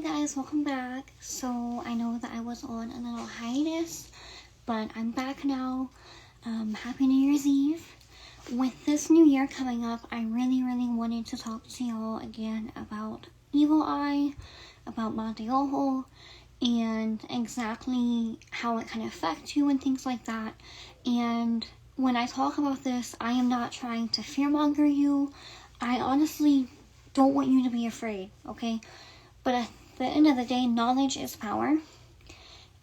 guys, welcome back. So I know that I was on a little hiatus, but I'm back now. Happy New Year's Eve. With this new year coming up, I really wanted to talk to y'all again about evil eye, about Monte Ojo, and exactly how it can affect you and things like that. And when I talk about this, I am not trying to fearmonger you. I honestly don't want you to be afraid, okay? But at the end of the day, knowledge is power.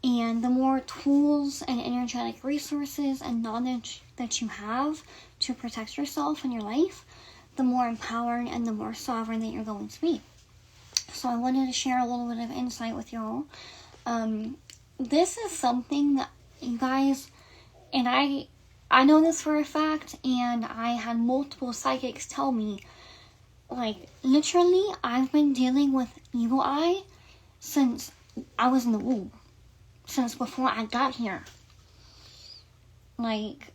And the more tools and energetic resources and knowledge that you have to protect yourself and your life, the more empowered and the more sovereign that you're going to be. So I wanted to share a little bit of insight with y'all. This is something that you guys, and I know this for a fact, and I had multiple psychics tell me, like, literally, I've been dealing with evil eye since I was in the womb. Since before I got here. Like,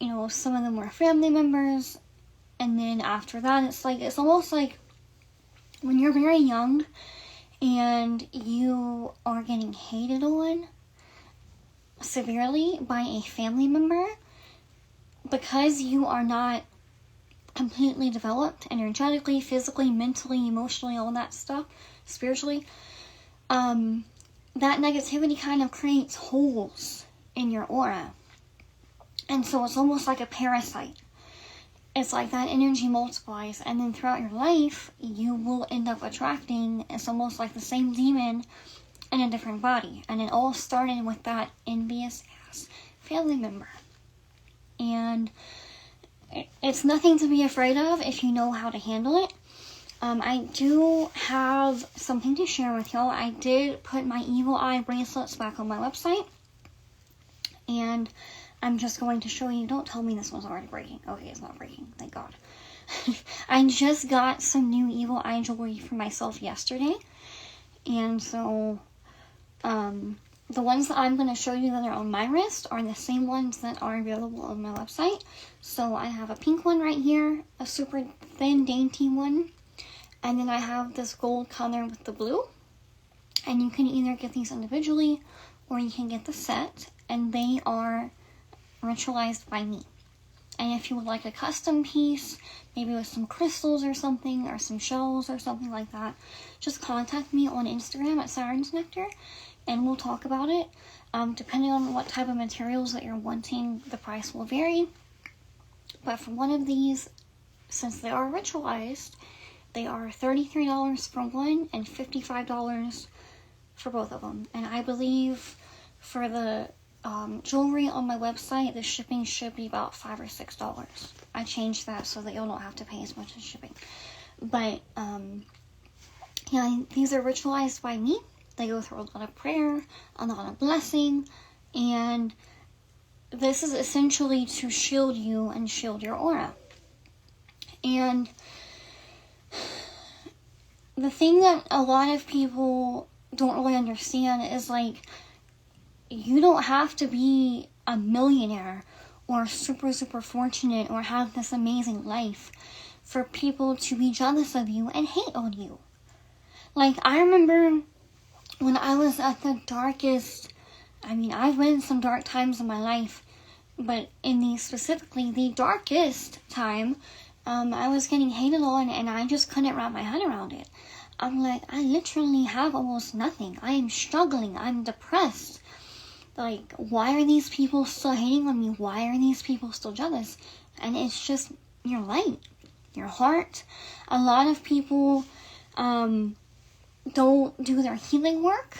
you know, some of them were family members. And then after that, it's almost like when you're very young and you are getting hated on severely by a family member because you are not completely developed energetically, physically, mentally, emotionally, all that stuff, spiritually, that negativity kind of creates holes in your aura. And so it's almost like a parasite. It's like that energy multiplies, and then throughout your life, you will end up attracting, it's almost like the same demon in a different body. And it all started with that envious ass family member. And it's nothing to be afraid of if you know how to handle it. I do have something to share with y'all. I did put my evil eye bracelets back on my website. And I'm just going to show you. Don't tell me this one's already breaking. Okay, it's not breaking. Thank God. I just got some new evil eye jewelry for myself yesterday. And so, the ones that I'm going to show you that are on my wrist are the same ones that are available on my website. So I have a pink one right here, a super thin, dainty one. And then I have this gold color with the blue. And you can either get these individually or you can get the set. And they are ritualized by me. And if you would like a custom piece, maybe with some crystals or something, or some shells or something like that, just contact me on Instagram at Siren's Nectar, and we'll talk about it. Depending on what type of materials that you're wanting, the price will vary. But for one of these, since they are ritualized, they are $33 for one and $55 for both of them. And I believe for the jewelry on my website, the shipping should be about $5 or $6. I changed that so that you'll not have to pay as much as shipping. But, yeah, these are ritualized by me. They go through a lot of prayer, a lot of blessing, and this is essentially to shield you and shield your aura. And the thing that a lot of people don't really understand is, like, you don't have to be a millionaire or super fortunate or have this amazing life for people to be jealous of you and hate on you. Like, I remember when I was at the darkest, I've been in some dark times in my life, but in specifically the darkest time, I was getting hated on and I just couldn't wrap my head around it. I'm like, I literally have almost nothing. I am struggling. I'm depressed. Like, why are these people still hating on me? Why are these people still jealous? And it's just your light, your heart. A lot of people don't do their healing work.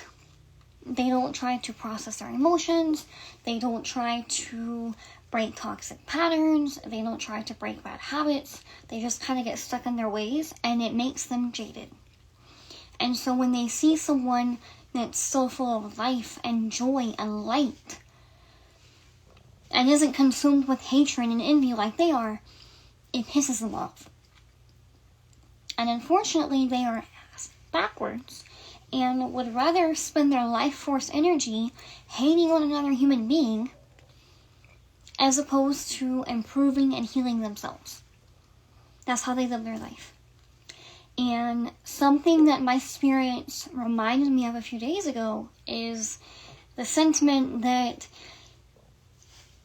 They don't try to process their emotions. They don't try to break toxic patterns. They don't try to break bad habits. They just kind of get stuck in their ways, and it makes them jaded. And so when they see someone that's so full of life and joy and light and isn't consumed with hatred and envy like they are, it pisses them off. And unfortunately, they are ass backwards and would rather spend their life force energy hating on another human being as opposed to improving and healing themselves. That's how they live their life. And something that my spirits reminded me of a few days ago is the sentiment that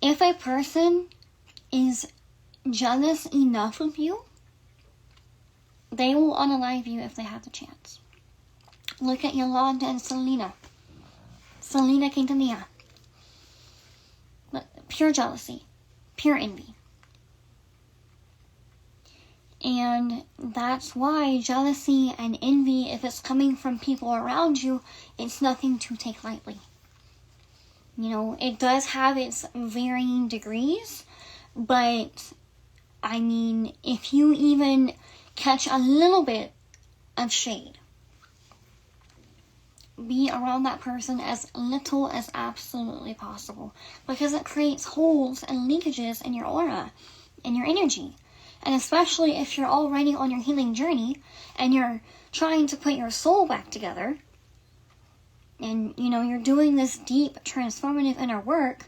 if a person is jealous enough of you, they will unalive you if they have the chance. Look at Yolanda and Selena. Selena Quintanilla. Pure jealousy. Pure envy. And that's why jealousy and envy, if it's coming from people around you, it's nothing to take lightly. You know, it does have its varying degrees, but I mean, if you even catch a little bit of shade, be around that person as little as absolutely possible, because it creates holes and leakages in your aura, in your energy. And especially if you're already on your healing journey and you're trying to put your soul back together, and you know, you're doing this deep transformative inner work,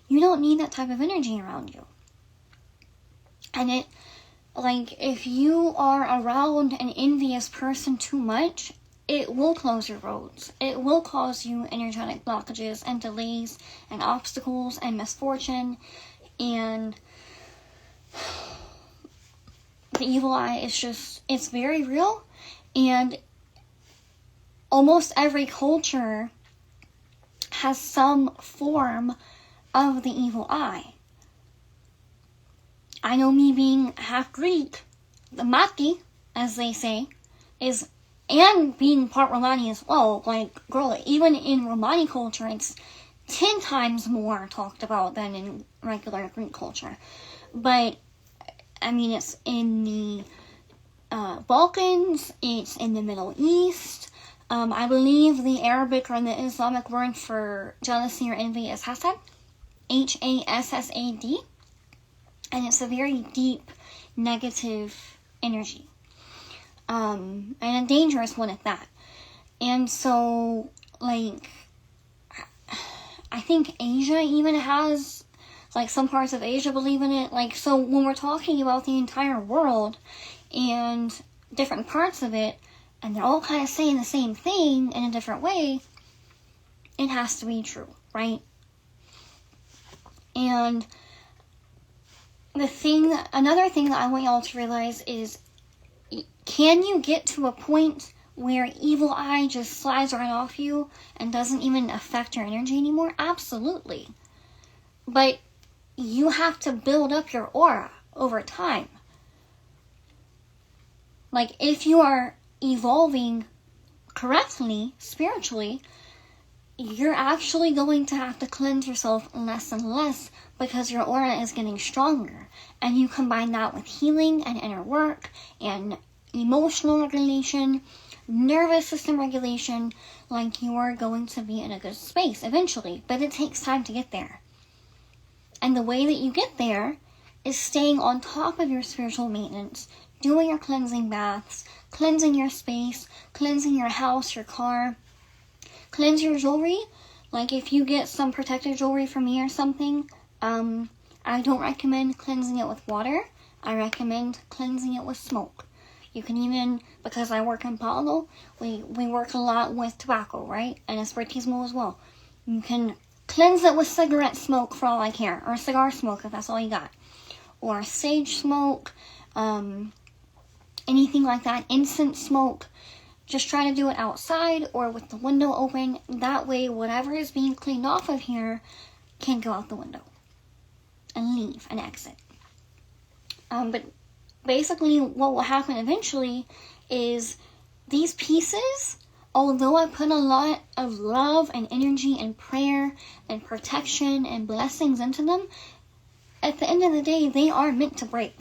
you don't need that type of energy around you. And it, like, if you are around an envious person too much, it will close your roads. It will cause you energetic blockages and delays and obstacles and misfortune. And the evil eye is just, it's very real. And almost every culture has some form of the evil eye. I know, me being half Greek, the Maki, as they say, is, and being part Romani as well, like, girl, even in Romani culture, it's 10 times more talked about than in regular Greek culture. But, I mean, it's in the Balkans, it's in the Middle East. I believe the Arabic or the Islamic word for jealousy or envy is hasad, Hassad. And it's a very deep, negative energy. And a dangerous one at that. And so, like, I think Asia even has, like, some parts of Asia believe in it. Like, so when we're talking about the entire world and different parts of it, and they're all kind of saying the same thing in a different way, it has to be true, right? And another thing that I want y'all to realize is, can you get to a point where evil eye just slides right off you and doesn't even affect your energy anymore? Absolutely. But you have to build up your aura over time. Like, if you are evolving correctly, spiritually, you're actually going to have to cleanse yourself less and less, because your aura is getting stronger. And you combine that with healing and inner work and emotional regulation, nervous system regulation, like, you are going to be in a good space eventually. But it takes time to get there. And the way that you get there is staying on top of your spiritual maintenance, doing your cleansing baths, cleansing your space, cleansing your house, your car, cleanse your jewelry. Like, if you get some protective jewelry from me or something, I don't recommend cleansing it with water. I recommend cleansing it with smoke. You can even, because I work in Palo, we work a lot with tobacco, right? And espiritismo as well. You can cleanse it with cigarette smoke for all I care, or cigar smoke if that's all you got, or sage smoke, anything like that, incense smoke. Just try to do it outside or with the window open. That way, whatever is being cleaned off of here can go out the window and leave and exit. But basically, what will happen eventually is these pieces, although I put a lot of love and energy and prayer and protection and blessings into them, at the end of the day, they are meant to break.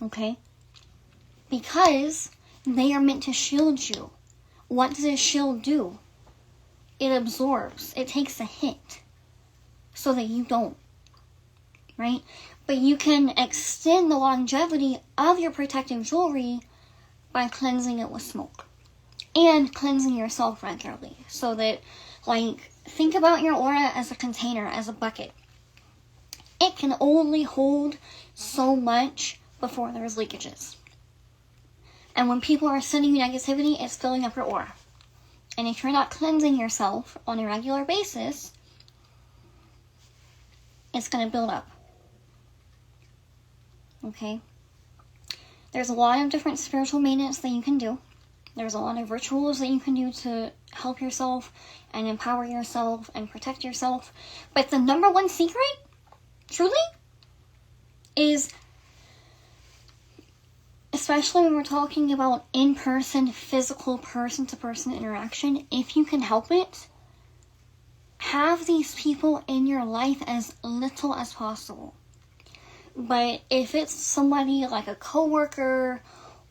Okay? Because they are meant to shield you. What does a shield do? It absorbs. It takes a hit so that you don't. Right? But you can extend the longevity of your protective jewelry by cleansing it with smoke. And cleansing yourself regularly. So that, like, think about your aura as a container, as a bucket. It can only hold so much before there's leakages. And when people are sending you negativity, it's filling up your aura. And if you're not cleansing yourself on a regular basis, it's going to build up. Okay? There's a lot of different spiritual maintenance that you can do. There's a lot of rituals that you can do to help yourself and empower yourself and protect yourself. But the number one secret, truly, is, especially when we're talking about in-person, physical, person-to-person interaction, if you can help it, have these people in your life as little as possible. But if it's somebody like a coworker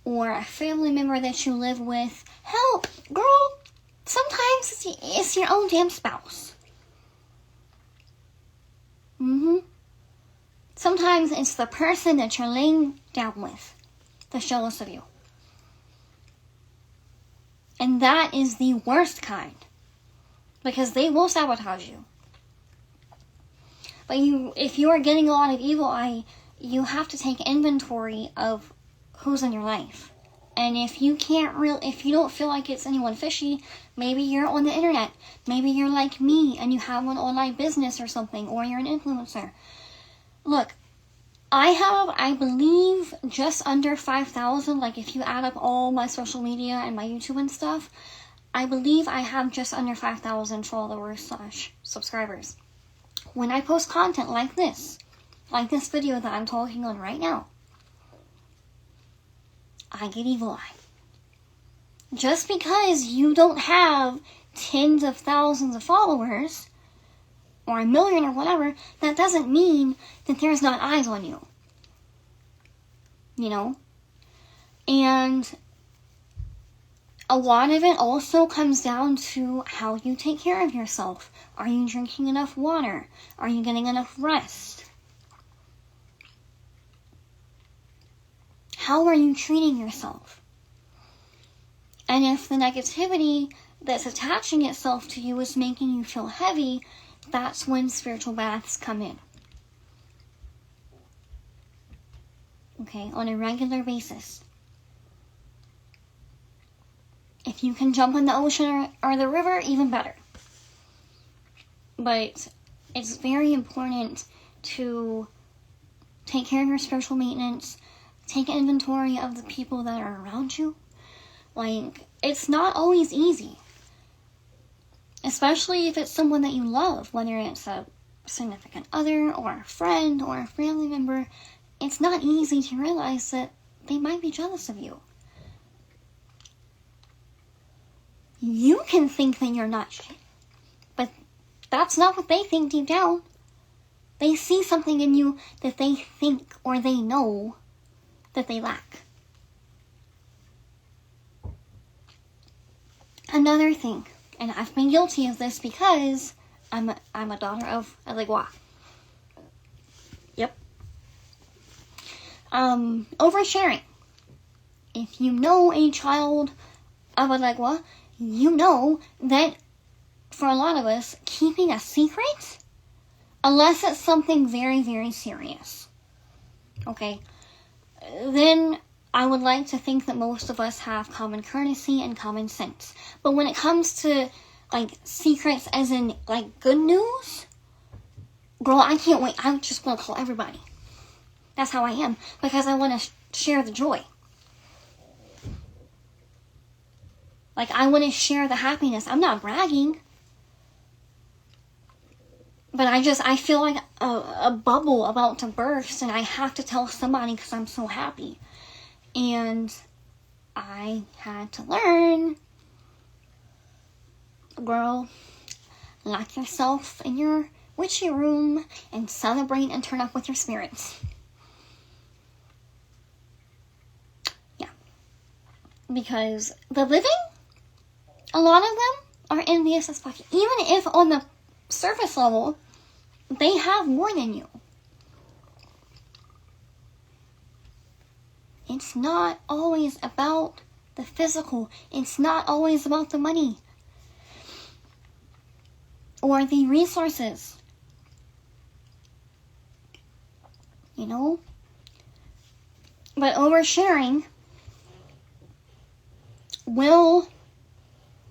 or a family member that you live with, hell, girl, sometimes it's your own damn spouse. Sometimes it's the person that you're laying down with that's jealous of you. And that is the worst kind, because they will sabotage you. But if you are getting a lot of evil eye, you have to take inventory of who's in your life. And if you don't feel like it's anyone fishy, maybe you're on the internet. Maybe you're like me and you have an online business or something, or you're an influencer. Look, I have, I believe, just under 5,000, like if you add up all my social media and my YouTube and stuff, I believe I have just under 5,000 followers / subscribers. When I post content like this video that I'm talking on right now, I get evil eye. Just because you don't have tens of thousands of followers, or 1 million or whatever, that doesn't mean that there's not eyes on you. You know? And a lot of it also comes down to how you take care of yourself. Are you drinking enough water? Are you getting enough rest? How are you treating yourself? And if the negativity that's attaching itself to you is making you feel heavy, that's when spiritual baths come in. Okay, on a regular basis. If you can jump in the ocean or the river, even better. But it's very important to take care of your spiritual maintenance, take inventory of the people that are around you. Like, it's not always easy. Especially if it's someone that you love, whether it's a significant other or a friend or a family member. It's not easy to realize that they might be jealous of you. You can think that you're not shit, but that's not what they think deep down. They see something in you that they think or they know that they lack. Another thing, and I've been guilty of this because I'm a daughter of a Legua. Yep. Oversharing. If you know a child of a Legua, you know that for a lot of us, keeping a secret, unless it's something very, very serious, okay, then I would like to think that most of us have common courtesy and common sense. But when it comes to, like, secrets as in, like, good news, girl, I can't wait. I just want to call everybody. That's how I am, because I want to share the joy. Like, I want to share the happiness. I'm not bragging. But I feel like a bubble about to burst, and I have to tell somebody because I'm so happy. And I had to learn, girl, lock yourself in your witchy room and celebrate and turn up with your spirits. Yeah. Because the living, a lot of them are envious as fuck. Even if on the surface level, they have more than you. It's not always about the physical. It's not always about the money or the resources. You know? But oversharing will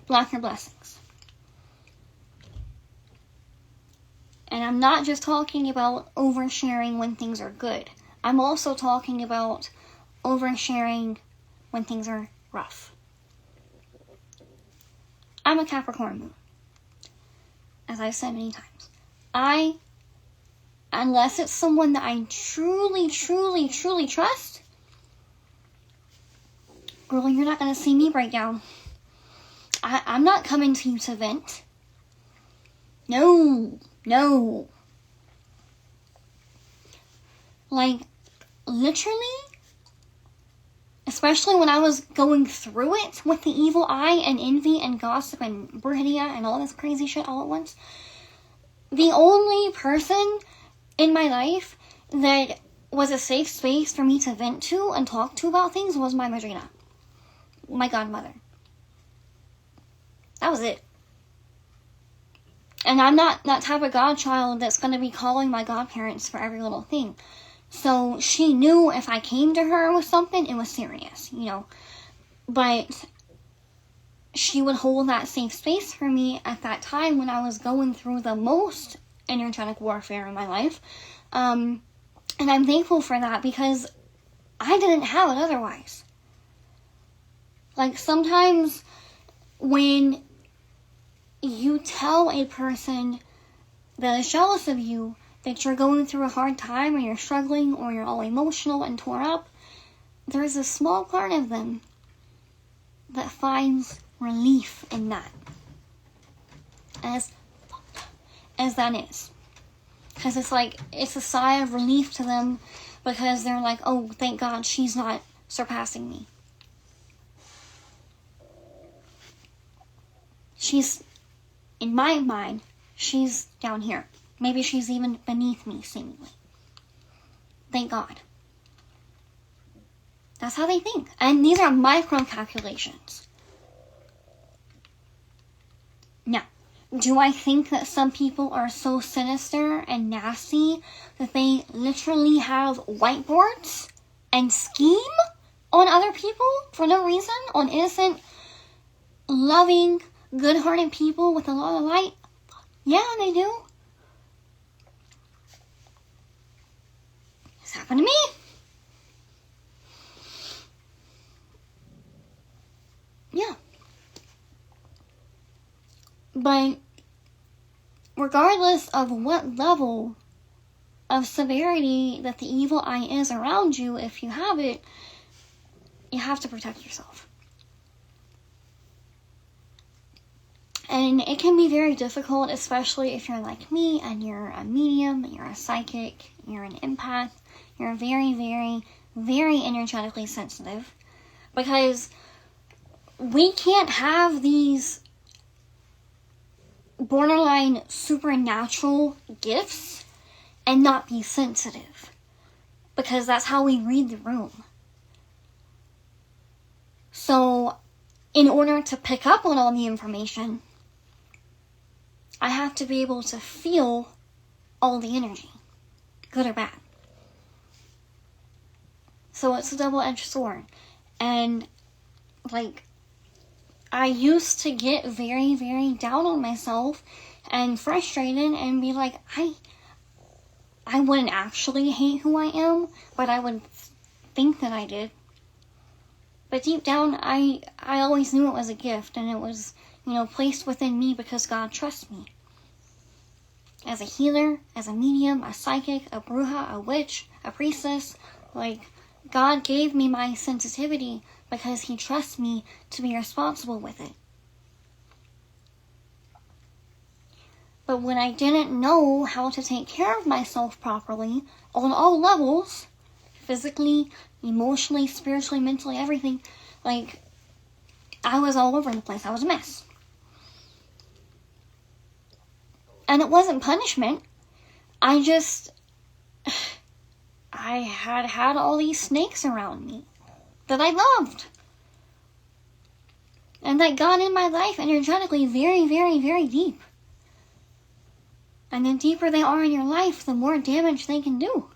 block your blessings. And I'm not just talking about oversharing when things are good. I'm also talking about oversharing when things are rough. I'm a Capricorn moon, as I've said many times. Unless it's someone that I truly, truly, truly trust, girl, you're not going to see me break down. I'm not coming to you to vent. No. Like, literally, especially when I was going through it with the evil eye and envy and gossip and Brihidia and all this crazy shit all at once, the only person in my life that was a safe space for me to vent to and talk to about things was my madrina, my godmother. That was it. And I'm not that type of godchild that's going to be calling my godparents for every little thing. So she knew if I came to her with something, it was serious, you know. But she would hold that safe space for me at that time when I was going through the most energetic warfare in my life. And I'm thankful for that because I didn't have it otherwise. Like, sometimes when you tell a person that is jealous of you that you're going through a hard time or you're struggling or you're all emotional and tore up, there's a small part of them that finds relief in that. As that is. Because it's like, it's a sigh of relief to them because they're like, oh, thank God she's not surpassing me. She's, in my mind, she's down here. Maybe she's even beneath me, seemingly. Thank God. That's how they think. And these are micro calculations. Now, do I think that some people are so sinister and nasty that they literally have whiteboards and scheme on other people for no reason? On innocent, loving, good-hearted people with a lot of light? Yeah, they do. It's happened to me. Yeah. But regardless of what level of severity that the evil eye is around you, if you have it, you have to protect yourself. And it can be very difficult, especially if you're like me and you're a medium, you're a psychic, you're an empath, you're very, very, very energetically sensitive. Because we can't have these borderline supernatural gifts and not be sensitive. Because that's how we read the room. So, in order to pick up on all the information, I have to be able to feel all the energy, good or bad. So it's a double-edged sword. And, like, I used to get very, very down on myself and frustrated and be like, I wouldn't actually hate who I am, but I would think that I did. But deep down, I always knew it was a gift, and it was, placed within me because God trusts me. As a healer, as a medium, a psychic, a bruja, a witch, a priestess, God gave me my sensitivity because He trusts me to be responsible with it. But when I didn't know how to take care of myself properly, on all levels, physically, emotionally, spiritually, mentally, everything, I was all over the place. I was a mess. And it wasn't punishment. I had all these snakes around me that I loved. And that got in my life energetically very, very, very deep. And the deeper they are in your life, the more damage they can do.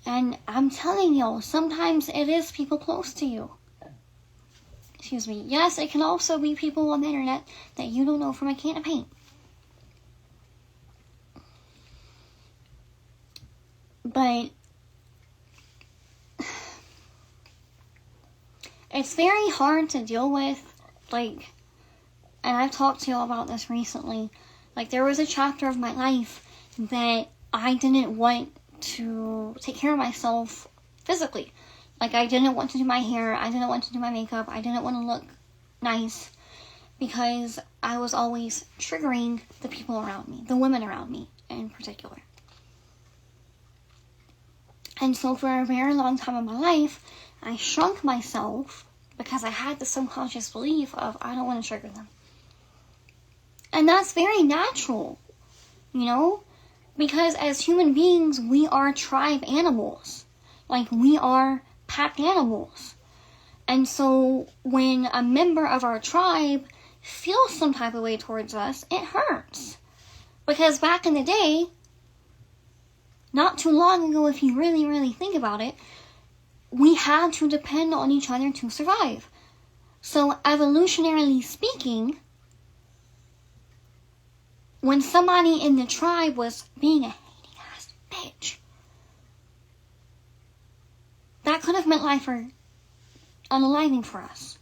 And I'm telling y'all, sometimes it is people close to you. Excuse me. Yes, it can also be people on the internet that you don't know from a can of paint. But it's very hard to deal with, like, and I've talked to y'all about this recently. Like, there was a chapter of my life that I didn't want to take care of myself physically. Like, I didn't want to do my hair, I didn't want to do my makeup, I didn't want to look nice, because I was always triggering the people around me, the women around me in particular. And so for a very long time in my life, I shrunk myself because I had the subconscious belief of, I don't want to trigger them. And that's very natural, you know? Because as human beings, we are tribe animals. Like, we are pack animals. And so when a member of our tribe feels some type of way towards us, it hurts. Because back in the day, not too long ago, if you really, really think about it, we had to depend on each other to survive. So evolutionarily speaking, when somebody in the tribe was being a hating ass bitch, that could have meant life or unaliving for us.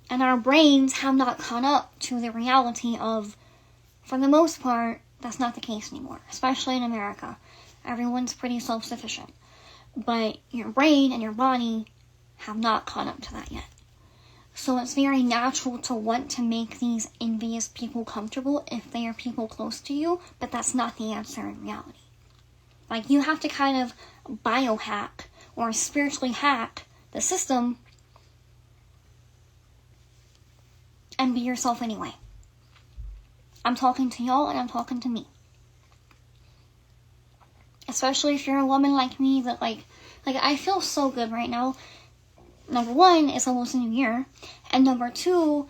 And our brains have not caught up to the reality of, for the most part, that's not the case anymore, especially in America. Everyone's pretty self-sufficient. But your brain and your body have not caught up to that yet. So it's very natural to want to make these envious people comfortable if they are people close to you, but that's not the answer in reality. Like, you have to kind of biohack or spiritually hack the system and be yourself anyway. I'm talking to y'all and I'm talking to me. Especially if you're a woman like me that like I feel so good right now. Number one, it's almost a new year. And number two,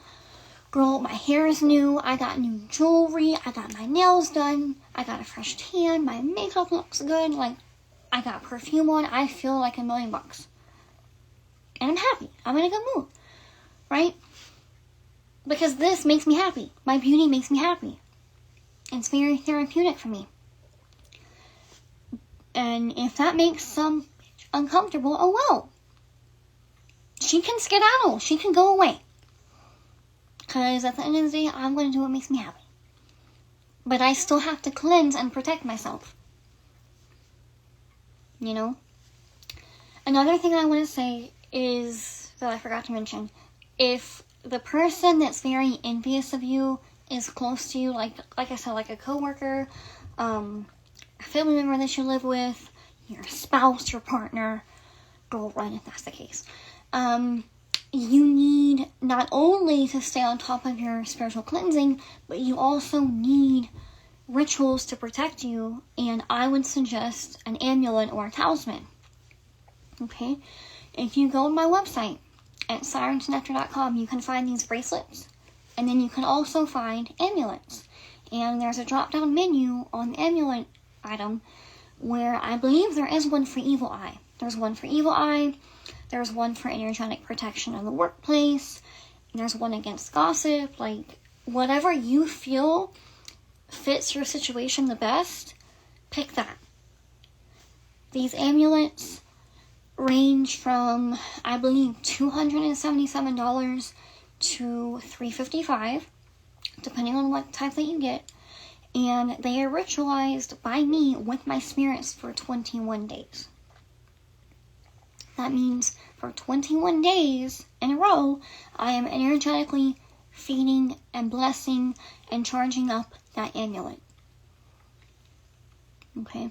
girl, my hair is new. I got new jewelry. I got my nails done. I got a fresh tan. My makeup looks good. Like, I got perfume on. I feel like $1,000,000. And I'm happy. I'm in a good mood. Right? Because this makes me happy. My beauty makes me happy. It's very therapeutic for me. And if that makes some bitch uncomfortable, oh well. She can skedaddle. She can go away. Because at the end of the day, I'm going to do what makes me happy. But I still have to cleanse and protect myself. You know? Another thing I want to say is, that I forgot to mention, if the person that's very envious of you is close to you, like I said, like a coworker, a family member that you live with, your spouse, your partner, go run if that's the case. You need not only to stay on top of your spiritual cleansing, but you also need rituals to protect you, and I would suggest an amulet or a talisman. Okay? If you go to my website at sirensnectar.com, you can find these bracelets, and then you can also find amulets. And there's a drop-down menu on the amulet item where I believe there is one for evil eye. There's one for evil eye. There's one for energetic protection in the workplace. There's one against gossip. Like, whatever you feel fits your situation the best, pick that. These amulets range from, I believe, $277 to $355, depending on what type that you get. And they are ritualized by me with my spirits for 21 days. That means for 21 days in a row, I am energetically feeding and blessing and charging up that amulet. Okay?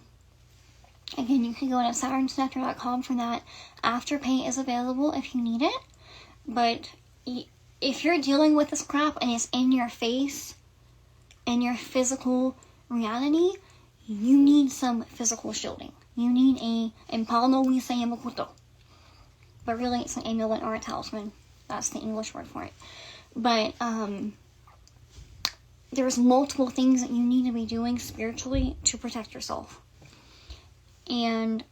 Again, you can go to sirensnectar.com for that. Afterpay is available if you need it. But if you're dealing with this crap and it's in your face, in your physical reality, you need some physical shielding. You need a empalno wisa yamakuto. But really, it's an amulet or a talisman. That's the English word for it. But, there's multiple things that you need to be doing spiritually to protect yourself. And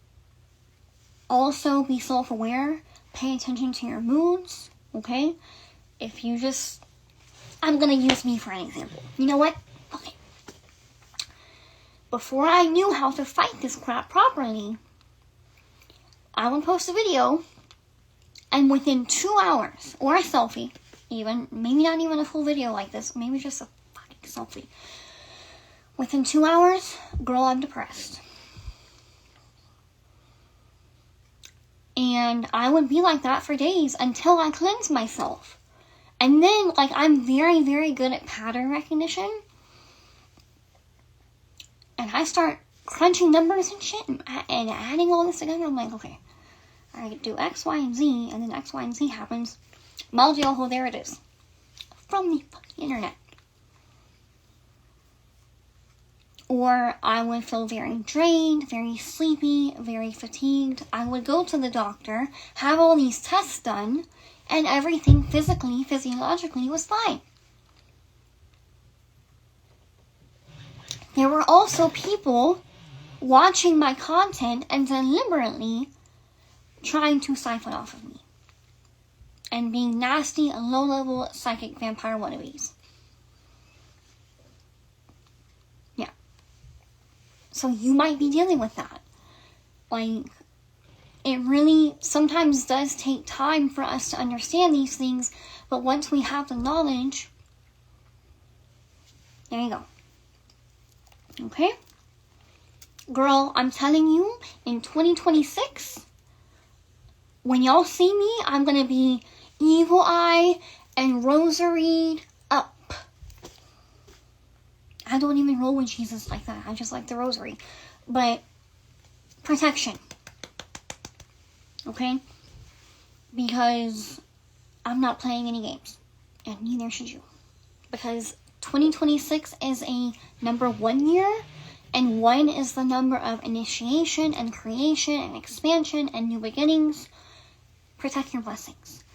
also be self-aware. Pay attention to your moods, okay? If you just... I'm going to use me for an example. You know what? Okay. Before I knew how to fight this crap properly, I would post a video, and within 2 hours, or a selfie, even, maybe not even a full video like this, maybe just a fucking selfie. Within 2 hours, girl, I'm depressed. And I would be like that for days until I cleanse myself. And then, like, I'm very, very good at pattern recognition. And I start crunching numbers and shit and adding all this together. I'm like, okay, I do X, Y, and Z, and then X, Y, and Z happens. Maldialho, there it is. From the fucking internet. Or I would feel very drained, very sleepy, very fatigued. I would go to the doctor, have all these tests done, and everything physically, physiologically was fine. There were also people watching my content and deliberately trying to siphon off of me. And being nasty and low-level psychic vampire wannabes. Yeah. So you might be dealing with that. Like, it really sometimes does take time for us to understand these things, but once we have the knowledge, there you go. Okay? Girl, I'm telling you, in 2026, when y'all see me, I'm gonna be evil eye and rosaried up. I don't even roll with Jesus like that. I just like the rosary. But protection. Okay? Because I'm not playing any games. And neither should you. Because 2026 is a number 1 year. And 1 is the number of initiation and creation and expansion and new beginnings. Protect your blessings.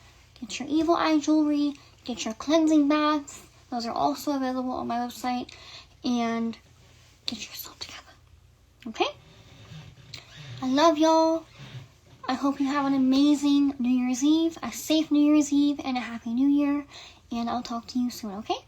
Get your evil eye jewelry. Get your cleansing baths. Those are also available on my website. And get yourself together. Okay? I love y'all. I hope you have an amazing New Year's Eve, a safe New Year's Eve, and a Happy New Year. And I'll talk to you soon, okay?